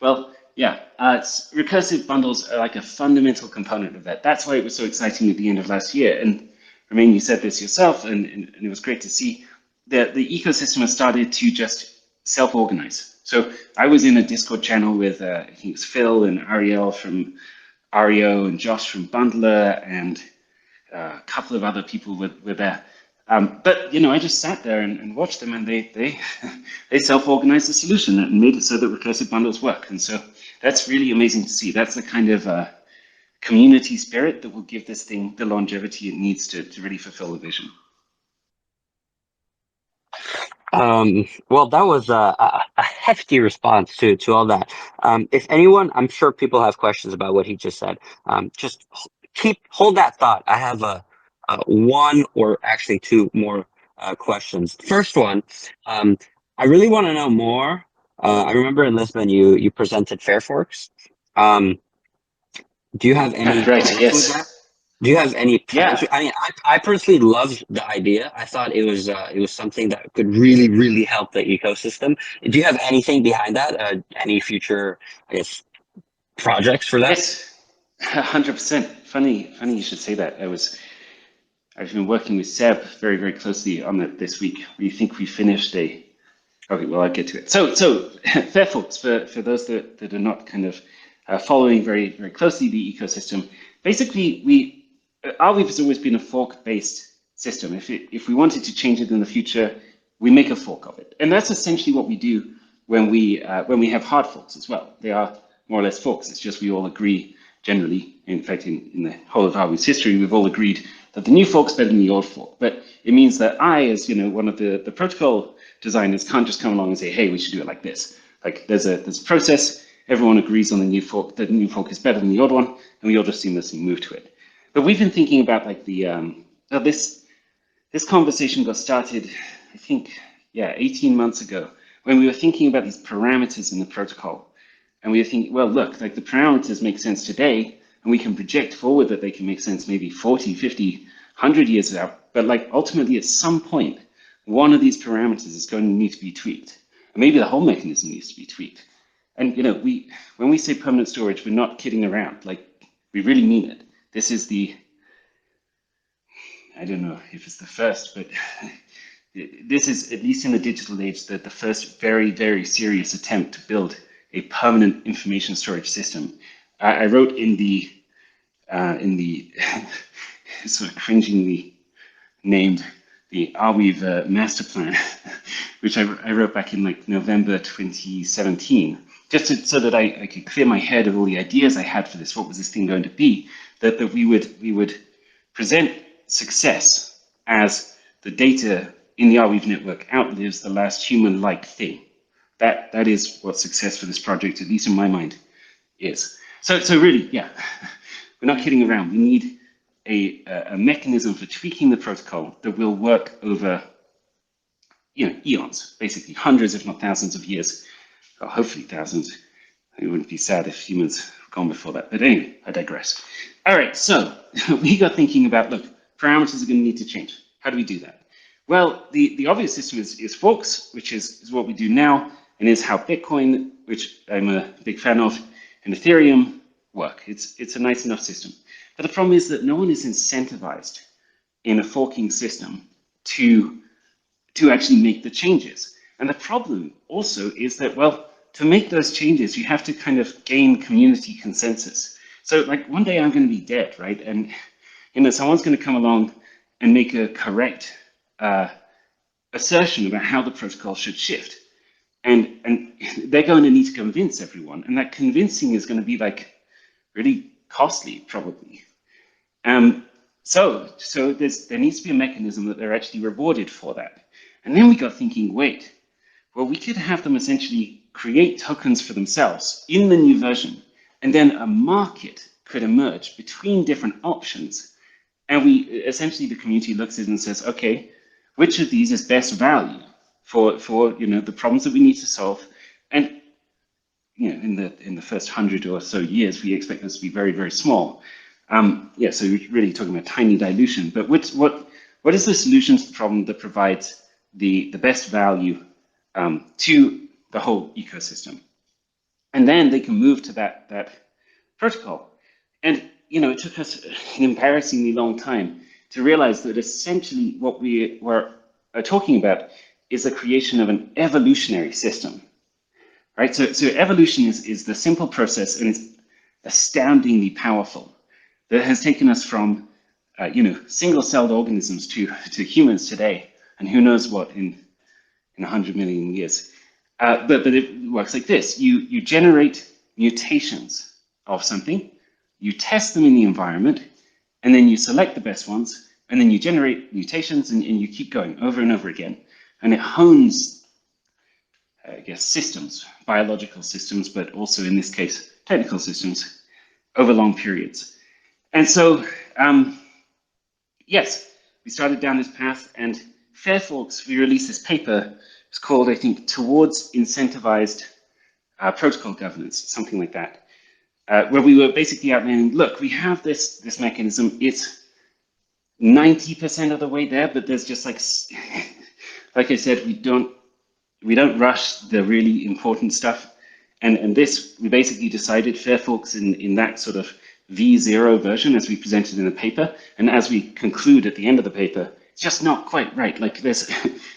Well, yeah, recursive bundles are like a fundamental component of that. That's why it was so exciting at the end of last year. And Romain, you said this yourself, and it was great to see that the ecosystem has started to just self-organize. So I was in a Discord channel with, I think it was Phil and Ariel from Ario and Josh from Bundler, and a couple of other people were there. But you know, I just sat there and watched them, and they self-organized the solution and made it so that recursive bundles work. And so that's really amazing to see. That's the kind of community spirit that will give this thing the longevity it needs to really fulfill the vision. Well, that was a hefty response to all that. If anyone, I'm sure people have questions about what he just said. Just hold that thought. I have one or actually two more questions. First one, I really want to know more. I remember in Lisbon you presented Fairforks. Do you have any Right, plans yes. with that? Do you have any plans? Yeah. I mean, I personally loved the idea. I thought it was something that could really help the ecosystem. Do you have anything behind that? Any future, I guess, projects for that? Yes, 100%. Funny you should say that. I've been working with Seb very closely on it this week. We think we finished a. Okay, well, I'll get to it. So Fairforks, for those that are not kind of following very closely the ecosystem, basically Arweave has always been a fork-based system. If we wanted to change it in the future, we make a fork of it, and that's essentially what we do when we have hard forks as well. They are more or less forks. It's just we all agree generally. In fact, in the whole of Arweave's history, we've all agreed that the new fork's better than the old fork. But it means that I, as one of the protocol designers, can't just come along and say, hey, we should do it like this. Like there's a process. Everyone agrees on the new fork. The new fork is better than the old one, and we all just seamlessly move to it. But we've been thinking about like this conversation got started, I think, 18 months ago, when we were thinking about these parameters in the protocol. And we were thinking, well, look, like the parameters make sense today, and we can project forward that they can make sense maybe 40, 50, 100 years out. But like ultimately at some point, one of these parameters is going to need to be tweaked. And maybe the whole mechanism needs to be tweaked. And when we say permanent storage, we're not kidding around. Like we really mean it. This is I don't know if it's the first, but this is, at least in the digital age, the first very serious attempt to build a permanent information storage system. I wrote in the sort of cringingly named the Arweave master plan, which I wrote back in like November 2017, just so that I could clear my head of all the ideas I had for this. What was this thing going to be? That we would present success as the data in the Arweave network outlives the last human-like thing. That is what success for this project, at least in my mind, is. So really, yeah, we're not kidding around. We need a mechanism for tweaking the protocol that will work over eons, basically hundreds, if not thousands of years, or hopefully thousands. It wouldn't be sad if humans were gone before that. But anyway, I digress. All right, so we got thinking about, look, parameters are going to need to change. How do we do that? Well, the obvious system is forks, which is what we do now, and is how Bitcoin, which I'm a big fan of, and Ethereum work. It's a nice enough system. But the problem is that no one is incentivized in a forking system to actually make the changes. And the problem also is that, well, to make those changes, you have to kind of gain community consensus. So like one day I'm going to be dead, right? And someone's going to come along and make a correct assertion about how the protocol should shift. And they're going to need to convince everyone. And that convincing is going to be like really costly, probably. So there needs to be a mechanism that they're actually rewarded for that. And then we got thinking, wait, well, we could have them essentially create tokens for themselves in the new version, and then a market could emerge between different options. And we essentially, the community looks at it and says, okay, which of these is best value for the problems that we need to solve? And in the first 100 or so years, we expect this to be very, very small. So we're really talking about tiny dilution. But what is the solution to the problem that provides the best value to the whole ecosystem? And then they can move to that protocol. And it took us an embarrassingly long time to realize that essentially what we were talking about is the creation of an evolutionary system, right? So evolution is the simple process, and it's astoundingly powerful, that has taken us from single-celled organisms to humans today, and who knows what in 100 million years. But it works like this. You generate mutations of something, you test them in the environment, and then you select the best ones, and then you generate mutations, and you keep going over and over again. And it hones, I guess, systems, biological systems, but also in this case, technical systems, over long periods. And so, yes, we started down this path, and Fairforks, we released this paper. It's called, I think, Towards Incentivized Protocol Governance, something like that, where we were basically outlining, look, we have this mechanism. It's 90% of the way there, but there's just like I said, we don't rush the really important stuff. And this, we basically decided Fairforks in that sort of V0 version as we presented in the paper, and as we conclude at the end of the paper, it's just not quite right. Like there's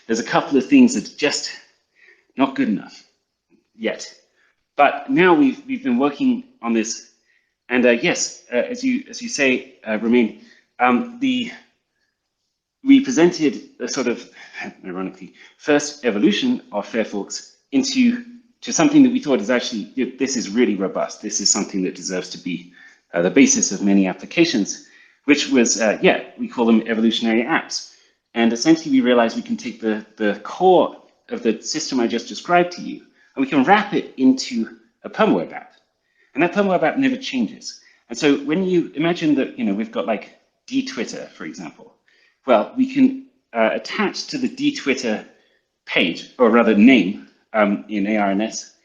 a couple of things that's just not good enough yet. But now we've been working on this, and yes, as you say, Romain, we presented a sort of, ironically, first evolution of Fairforks into something that we thought is actually, this is really robust. This is something that deserves to be the basis of many applications, which was, we call them evolutionary apps. And essentially we realized we can take the core of the system I just described to you, and we can wrap it into a PermaWeb app. And that PermaWeb app never changes. And so when you imagine that, we've got like dTwitter, for example, well, we can attach to the dTwitter page, or rather name in ARNS,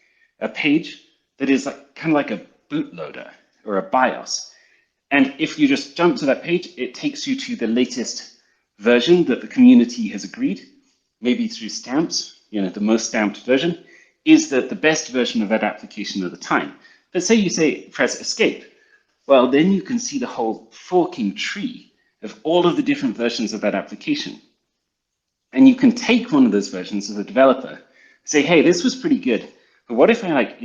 a page that is kind of like a bootloader or a BIOS. And if you just jump to that page, it takes you to the latest version that the community has agreed, maybe through stamps, the most stamped version, is the best version of that application at the time. But say you press escape, well, then you can see the whole forking tree of all of the different versions of that application. And you can take one of those versions as a developer, say, hey, this was pretty good, but what if I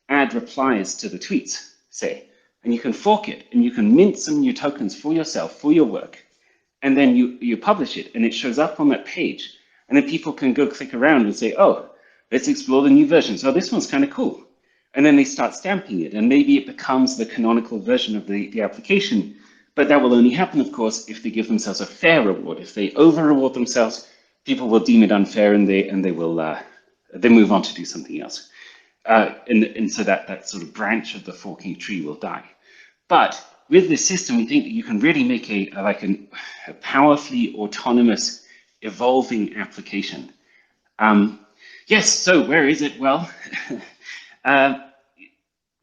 add replies to the tweets, say, and you can fork it, and you can mint some new tokens for yourself, for your work, and then you publish it, and it shows up on that page, and then people can go click around and say, oh, let's explore the new version. So this one's kind of cool. And then they start stamping it, and maybe it becomes the canonical version of the application. But that will only happen, of course, if they give themselves a fair reward. If they over-reward themselves, people will deem it unfair, and they will they move on to do something else. And so that sort of branch of the forking tree will die. But with this system, we think that you can really make a powerfully autonomous, evolving application. Yes, so where is it? Well,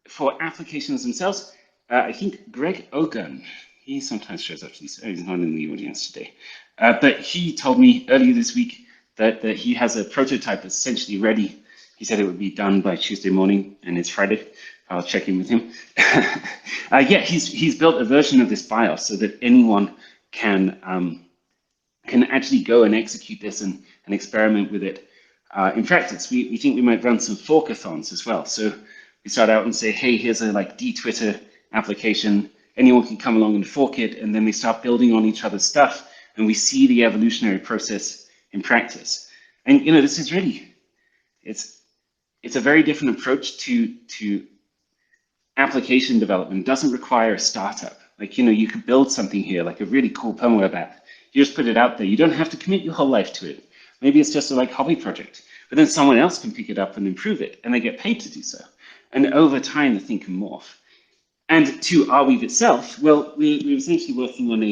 for applications themselves, I think Greg Ogun, he sometimes shows up, he's not in the audience today, but he told me earlier this week that he has a prototype that's essentially ready. He said it would be done by Tuesday morning, and it's Friday. I'll check in with him. He's built a version of this BIOS so that anyone can actually go and execute this and experiment with it. In practice, we think we might run some forkathons as well. So we start out and say, hey, here's a dTwitter application. Anyone can come along and fork it, and then they start building on each other's stuff, and we see the evolutionary process in practice. And this is really, it's a very different approach to application development. It doesn't require a startup. Like, you could build something here, like a really cool PermaWeb app. You just put it out there. You don't have to commit your whole life to it. Maybe it's just a hobby project, but then someone else can pick it up and improve it, and they get paid to do so. And over time, the thing can morph. And to Arweave itself, well, we're essentially working on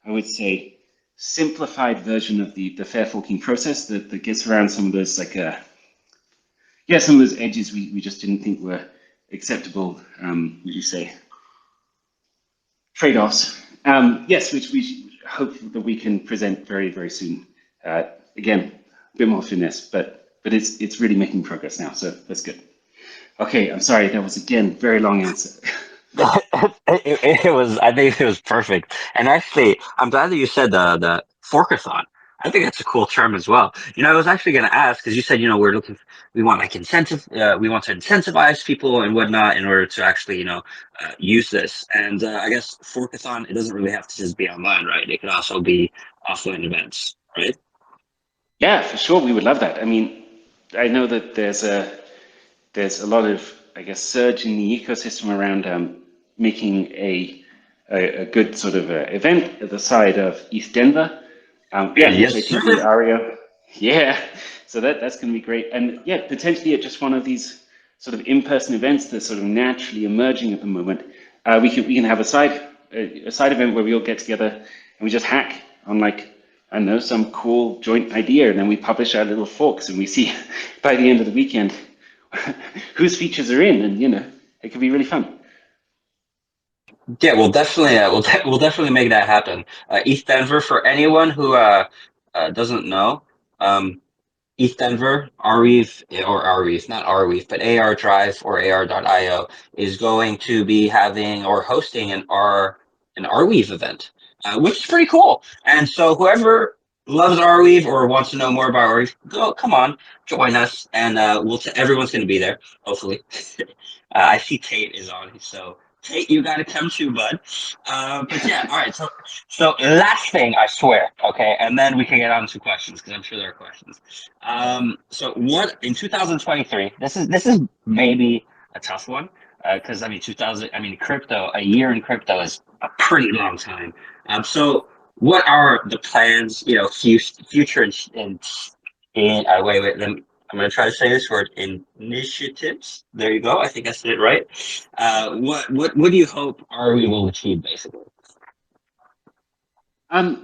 I would say, simplified version of the fair forking process that gets around some of those, some of those edges we just didn't think were acceptable, trade-offs. Yes, which we hope that we can present very, very soon. Again, a bit more finesse, but it's really making progress now, so that's good. Okay, I'm sorry, that was again very long answer. It was, I think it was perfect. And actually, I'm glad that you said the forkathon. I think that's a cool term as well. I was actually going to ask, because you said, we want we want to incentivize people and whatnot in order to actually, use this. And I guess forkathon, it doesn't really have to just be online, right? It could also be offline events, right? Yeah, for sure, we would love that. I mean, I know that there's a lot of, I guess, surge in the ecosystem around making a good sort of event at the side of East Denver. Yes, which I think sir. the Aria. Yeah, so that's going to be great. And yeah, potentially at just one of these sort of in-person events that's sort of naturally emerging at the moment, we can have a side event where we all get together and we just hack on I don't know, some cool joint idea, and then we publish our little forks and we see by the end of the weekend whose features are in, and it could be really fun. Yeah, we'll definitely we'll definitely make that happen. East Denver, for anyone who doesn't know, East Denver, Arweave, or Arweave, not Arweave, but AR Drive or AR.io is going to be having or hosting an Arweave event, which is pretty cool. And so whoever loves Arweave or wants to know more about Arweave, come on, join us, and everyone's going to be there, hopefully. I see Tate is on, so Tate, you got to come too, bud. But yeah, all right. So last thing, I swear, okay, and then we can get on to questions because I'm sure there are questions. So what in 2023? This is maybe a tough one because crypto. A year in crypto is a pretty long time. So what are the plans? Future wait. I'm going to try to say this word, initiatives. There you go. I think I said it right. What do you hope Arweave will achieve, basically? I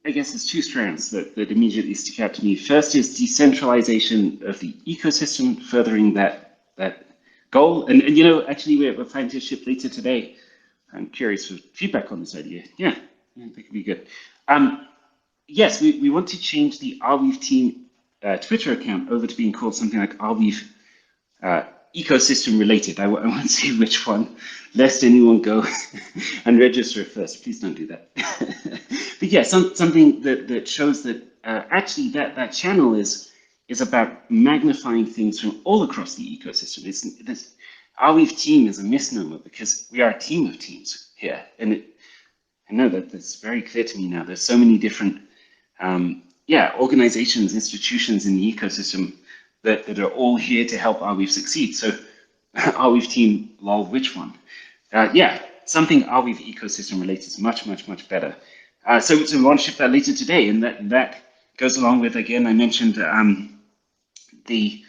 guess there's two strands that immediately stick out to me. First is decentralization of the ecosystem, furthering that goal. And actually, we're planning to ship later today. I'm curious for feedback on this idea. Yeah, that could be good. Yes, we want to change the Arweave team Twitter account over to being called something like Arweave ecosystem related. I won't say which one, lest anyone go and register first. Please don't do that. But yeah, something that shows that actually that channel is about magnifying things from all across the ecosystem. This Arweave team is a misnomer because we are a team of teams here, and I know that's very clear to me now. There's so many different organizations, institutions in the ecosystem that are all here to help Arweave succeed. So Arweave team, lol, which one? Something Arweave ecosystem related is much, much, much better. So we want to ship that later today, and that goes along with, again, I mentioned the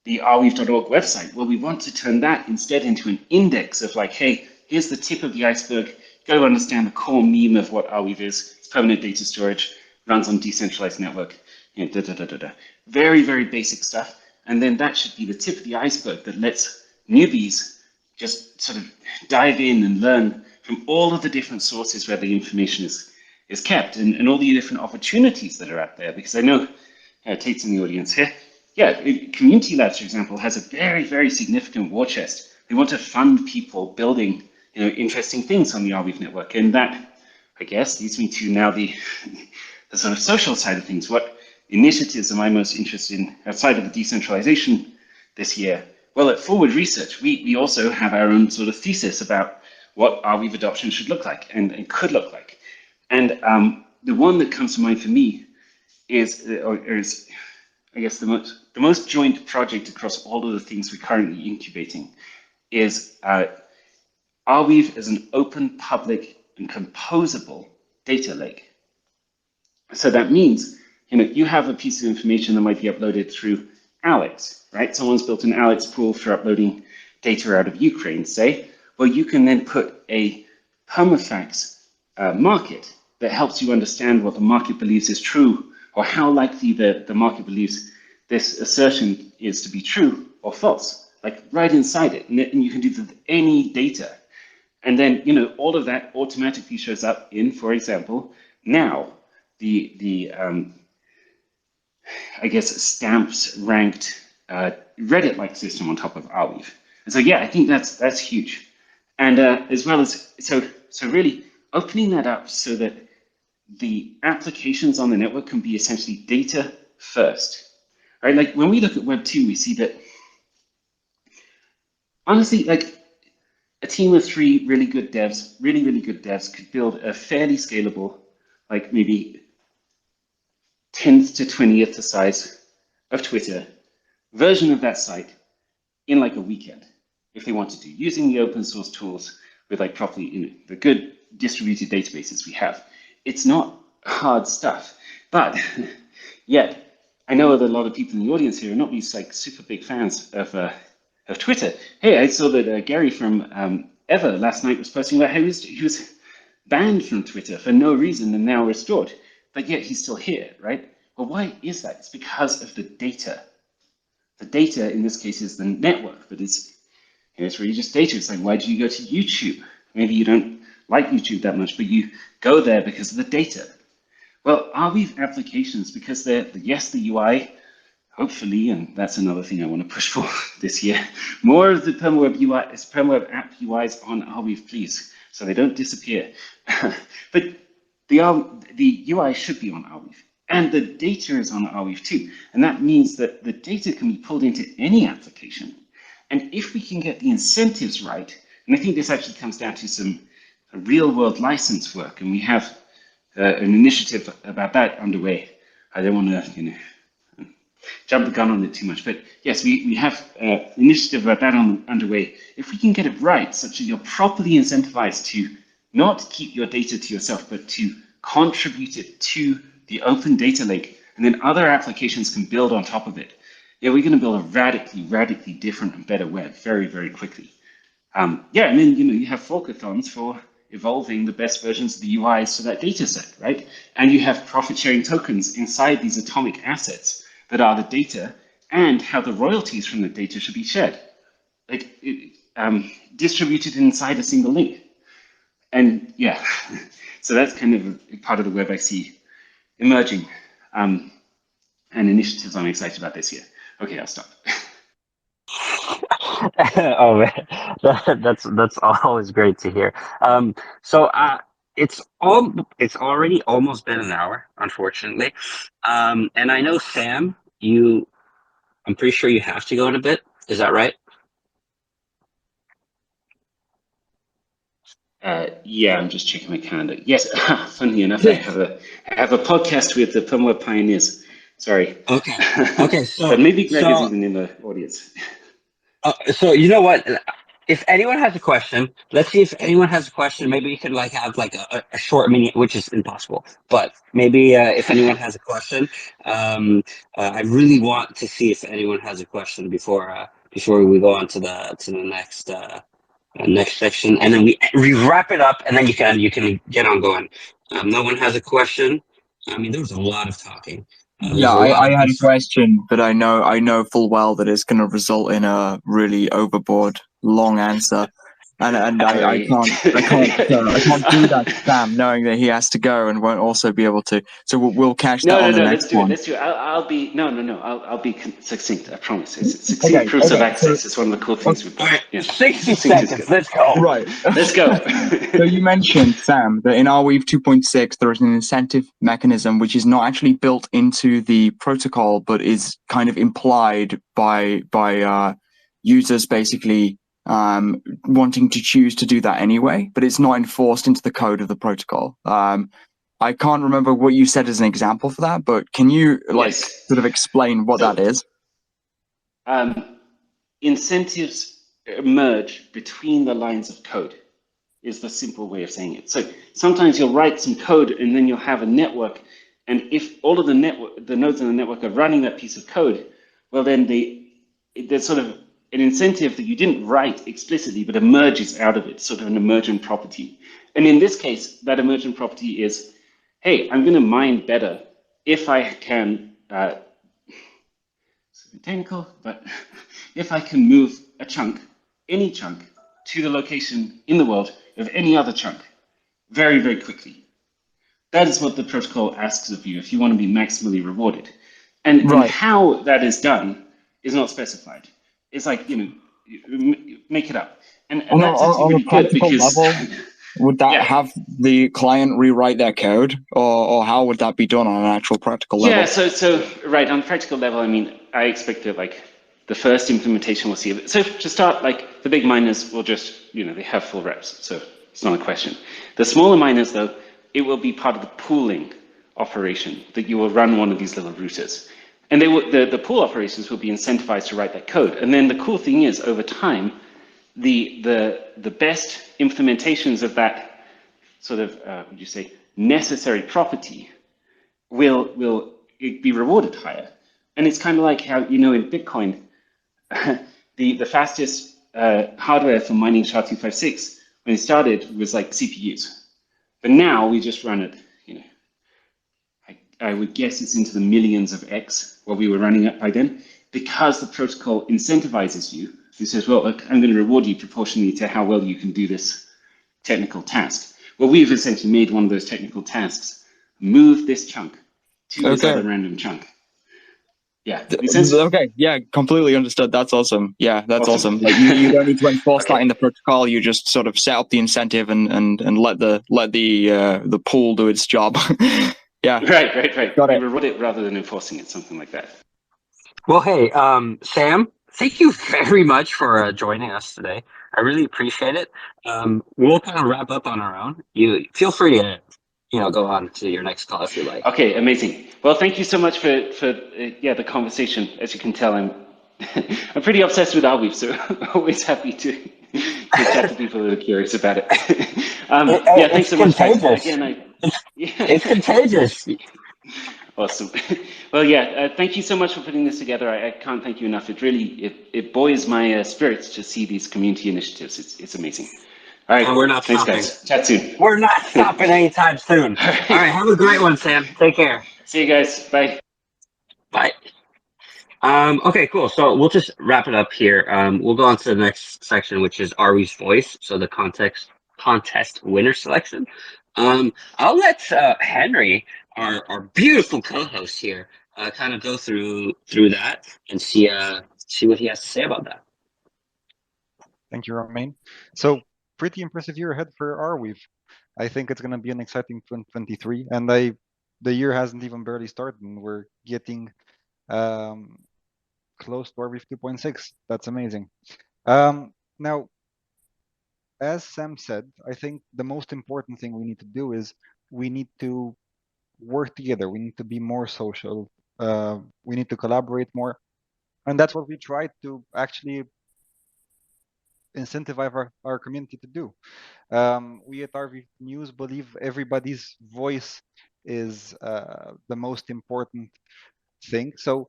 arweave.org website. Well, we want to turn that instead into an index of hey, here's the tip of the iceberg. You've got to understand the core meme of what Arweave is. It's permanent data storage, runs on decentralized network, very, very basic stuff. And then that should be the tip of the iceberg that lets newbies just sort of dive in and learn from all of the different sources where the information is kept and all the different opportunities that are out there. Because I know Tate's in the audience here. Yeah, Community Labs, for example, has a very, very significant war chest. They want to fund people building interesting things on the Arweave network. And that, I guess, leads me to now the sort of social side of things. What initiatives am I most interested in outside of the decentralization this year? Well, at Forward Research, we also have our own sort of thesis about what Arweave adoption should look like and could look like. And the one that comes to mind for me is I guess the most joint project across all of the things we're currently incubating is Arweave is an open, public, and composable data lake. So that means, you have a piece of information that might be uploaded through Alex, right? Someone's built an Alex pool for uploading data out of Ukraine, say. Well, you can then put a permafacts market that helps you understand what the market believes is true, or how likely the market believes this assertion is to be true or false, like right inside it. And you can do that with any data. And then, all of that automatically shows up in, for example, now the I guess, stamps ranked Reddit-like system on top of Arweave. And so, yeah, I think that's huge. And as well as, so really opening that up so that the applications on the network can be essentially data first, right? Like when we look at Web 2, we see that, honestly, like a team of 3 really good devs could build a fairly scalable, like maybe 10th to 20th the size of Twitter version of that site in like a weekend, if they wanted to, using the open source tools with like properly, the good distributed databases we have. It's not hard stuff, but yet I know that a lot of people in the audience here are not these like super big fans of Twitter. Hey, I saw that Gary from Ever last night was posting about how he was banned from Twitter for no reason and now restored, but yet he's still here, right? Well, why is that? It's because of the data. The data in this case is the network, but it's really just data. It's like, why do you go to YouTube? Maybe you don't like YouTube that much, but you go there because of the data. Well, Arweave applications, because they're, yes, the UI, hopefully, and that's another thing I want to push for this year, more of the PermaWeb app UIs on Arweave, please, so they don't disappear. But the UI should be on Arweave, and the data is on Arweave too. And that means that the data can be pulled into any application. And if we can get the incentives right, and I think this actually comes down to some real world license work, and we have an initiative about that underway. I don't want to, jump the gun on it too much, but yes, we have an initiative about that underway. If we can get it right, such that you're properly incentivized to not keep your data to yourself, but to contribute it to the open data lake, and then other applications can build on top of it. Yeah, we're going to build a radically different and better web very, very quickly. Yeah, and then you have forkathons for evolving the best versions of the UIs to that data set, right? And you have profit sharing tokens inside these atomic assets that are the data, and how the royalties from the data should be shared, like distributed inside a single link. And yeah, so that's kind of a part of the web I see emerging, and initiatives I'm excited about this year. Okay, I'll stop. Oh man, that's always great to hear. So it's already almost been an hour, unfortunately. And I know Sam, I'm pretty sure you have to go in a bit. Is that right? Yeah, I'm just checking my calendar. Yes, funnily enough, I have a podcast with the PermaWeb pioneers. Sorry. Okay. So, but maybe Greg is even in the audience. So you know what? If anyone has a question, let's see if anyone has a question. Maybe we could like have like a short mini, which is impossible. But maybe if anyone has a question, I really want to see if anyone has a question before we go on to the next section, and then we wrap it up, and then you can get on going. No one has a question. I mean, there was a lot of talking. Yeah, I had a question, but I know full well that it's going to result in a really overboard long answer, and I can't do that to Sam, knowing that he has to go and won't also be able to. So we'll catch that on the next one. Let's do it. I'll be I'll be succinct. I promise. It's succinct proofs of access. It's one of the cool things we've done. Yeah. 60 seconds. Let's go. Right. Let's go. So you mentioned, Sam, that in Arweave 2.6 there is an incentive mechanism which is not actually built into the protocol, but is kind of implied by users basically wanting to choose to do that anyway, but it's not enforced into the code of the protocol. I can't remember what you said as an example for that, but can you Yes. sort of explain what that is? Incentives emerge between the lines of code is the simple way of saying it. So sometimes you'll write some code and then you'll have a network, and if all of the nodes in the network are running that piece of code, well then there's sort of an incentive that you didn't write explicitly but emerges out of it, sort of an emergent property. And in this case, that emergent property is, hey, I'm going to mine better if I can, it's a bit technical, but if I can move a chunk, any chunk, to the location in the world of any other chunk very, very quickly. That is what the protocol asks of you if you want to be maximally rewarded. And how that is done is not specified. It's like, you make it up. And that's actually really good because... level, would that have the client rewrite their code, or how would that be done on an actual practical level? Yeah, so right, on practical level, I mean, I expect that the first implementation we'll see of it. So to start, the big miners will just, they have full reps, so it's not a question. The smaller miners, though, it will be part of the pooling operation that you will run one of these little routers. And the pool operations will be incentivized to write that code. And then the cool thing is, over time, the best implementations of that sort of, would you say, necessary property will be rewarded higher. And it's kind of like how, in Bitcoin, the fastest hardware for mining SHA-256 when it started was like CPUs. But now we just run it, I would guess it's into the millions of X what we were running at by then, because the protocol incentivizes you. It says, well, look, I'm going to reward you proportionally to how well you can do this technical task. Well, we've essentially made one of those technical tasks, move this chunk to this other random chunk. Yeah, makes sense? Okay, yeah, completely understood. That's awesome. Yeah, that's awesome. You don't need to enforce that in the protocol. You just sort of set up the incentive and let the pool do its job. Yeah. Right. Got it. We reward it rather than enforcing it, something like that. Well, hey, Sam, thank you very much for joining us today. I really appreciate it. We'll kind of wrap up on our own. You feel free to, go on to your next call if you like. Okay, amazing. Well, thank you so much for the conversation. As you can tell, I'm pretty obsessed with Arweave, so always happy to chat to people who are curious about it. Thanks so much, guys. Again, it's contagious. Awesome. Well, thank you so much for putting this together. I can't thank you enough. It really, it buoys my spirits to see these community initiatives. It's amazing. All right. And we're not Thanks, stopping. guys. Chat soon. We're not stopping anytime soon. All right. Have a great one, Sam. Take care. See you guys. Bye. Bye. Okay, cool. So we'll just wrap it up here. We'll go on to the next section, which is Arweave's voice. So the contest winner selection. I'll let Henry, our beautiful co-host here, kind of go through that and see what he has to say about that. Thank you, Romain. So pretty impressive year ahead for Arweave. I think it's going to be an exciting 2023, and the year hasn't even barely started, and we're getting close to Arweave 2.6. That's amazing. Now, as Sam said, I think the most important thing we need to do is we need to work together. We need to be more social. We need to collaborate more. And that's what we try to actually incentivize our community to do. We at ArweaveNews believe everybody's voice is the most important thing. So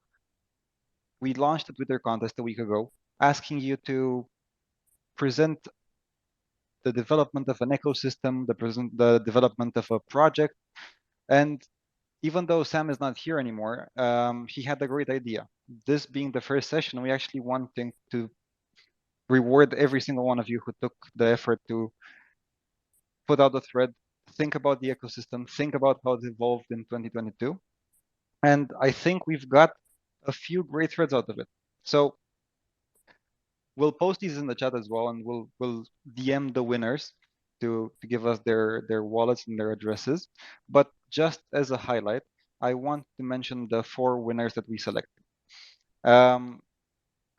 we launched a Twitter contest a week ago, asking you to present the development of an ecosystem, the development of a project. And even though Sam is not here anymore, he had a great idea. This being the first session, we actually wanting to reward every single one of you who took the effort to put out a thread, think about the ecosystem, think about how it evolved in 2022. And I think we've got a few great threads out of it. So we'll post these in the chat as well, and we'll DM the winners to give us their wallets and their addresses. But just as a highlight, I want to mention the 4 winners that we selected.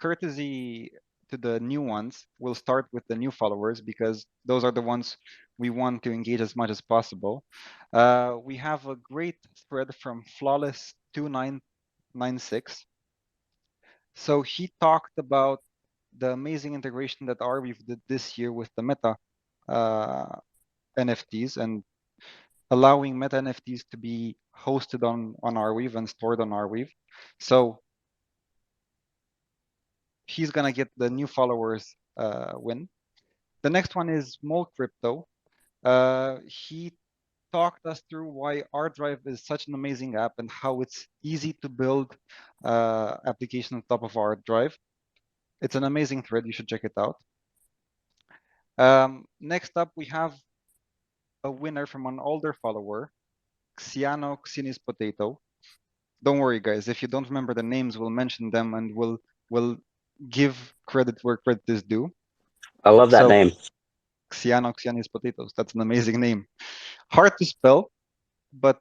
Courtesy to the new ones, we'll start with the new followers because those are the ones we want to engage as much as possible. We have a great thread from Flawless2996. So he talked about the amazing integration that Arweave did this year with the Meta NFTs and allowing Meta NFTs to be hosted on Arweave and stored on Arweave. So he's gonna get the new followers win. The next one is Mole Crypto. He talked us through why ArDrive is such an amazing app and how it's easy to build application on top of ArDrive. It's an amazing thread. You should check it out. Next up, we have a winner from an older follower, Xianis Potato. Don't worry, guys. If you don't remember the names, we'll mention them and we'll give credit where credit is due. I love that name. Xianis Potatoes. That's an amazing name. Hard to spell, but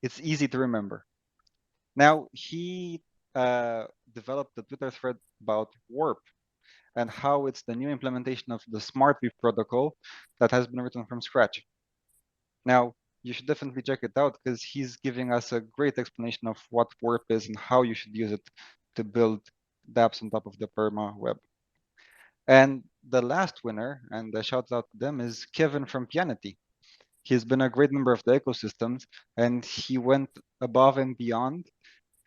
it's easy to remember. Now, he developed a Twitter thread about Warp and how it's the new implementation of the SmartWeave protocol that has been written from scratch. Now, you should definitely check it out because he's giving us a great explanation of what Warp is and how you should use it to build dApps on top of the Perma web. And the last winner, and the shout out to them, is Kevin from Pianity. He's been a great member of the ecosystems, and he went above and beyond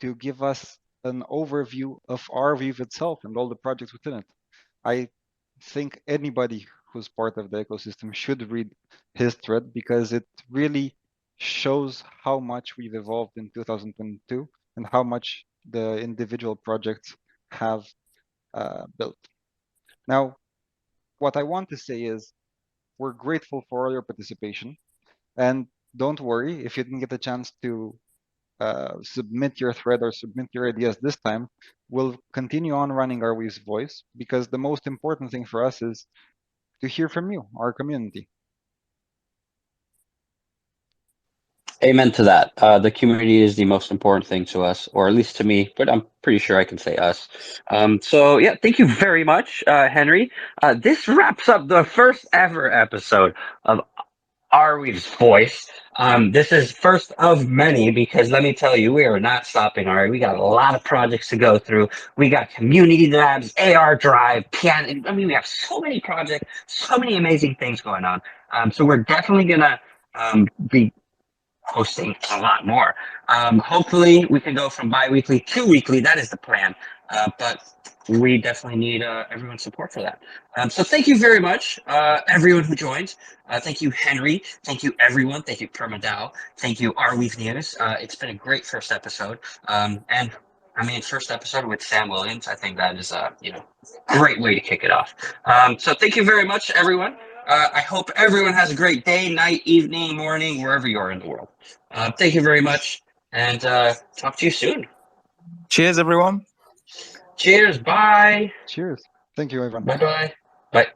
to give us an overview of Arweave itself and all the projects within it. I think anybody who's part of the ecosystem should read his thread because it really shows how much we've evolved in 2022 and how much the individual projects have built. Now, what I want to say is we're grateful for all your participation, and don't worry if you didn't get a chance to submit your thread or submit your ideas this time. We'll continue on running Arweave's voice because the most important thing for us is to hear from you, our community. Amen to that. The community is the most important thing to us, or at least to me, but I'm pretty sure I can say us. So yeah, thank you very much, Henry. This wraps up the first ever episode of Arweave's voice. This is first of many because let me tell you, we are not stopping. All right, we got a lot of projects to go through. We got community labs, ArDrive, piano. I mean, we have so many projects, so many amazing things going on. So we're definitely gonna be hosting a lot more. Hopefully, we can go from bi-weekly to weekly. That is the plan. But we definitely need everyone's support for that. So thank you very much, everyone who joined. Thank you, Henry. Thank you, everyone. Thank you, PermaDAO. Thank you, ArweaveNews. It's been a great first episode. And I mean, first episode with Sam Williams. I think that is a great way to kick it off. So thank you very much, everyone. I hope everyone has a great day, night, evening, morning, wherever you are in the world. Thank you very much, and talk to you soon. Cheers, everyone. Cheers. Bye. Cheers. Thank you, everyone. Bye-bye. Bye.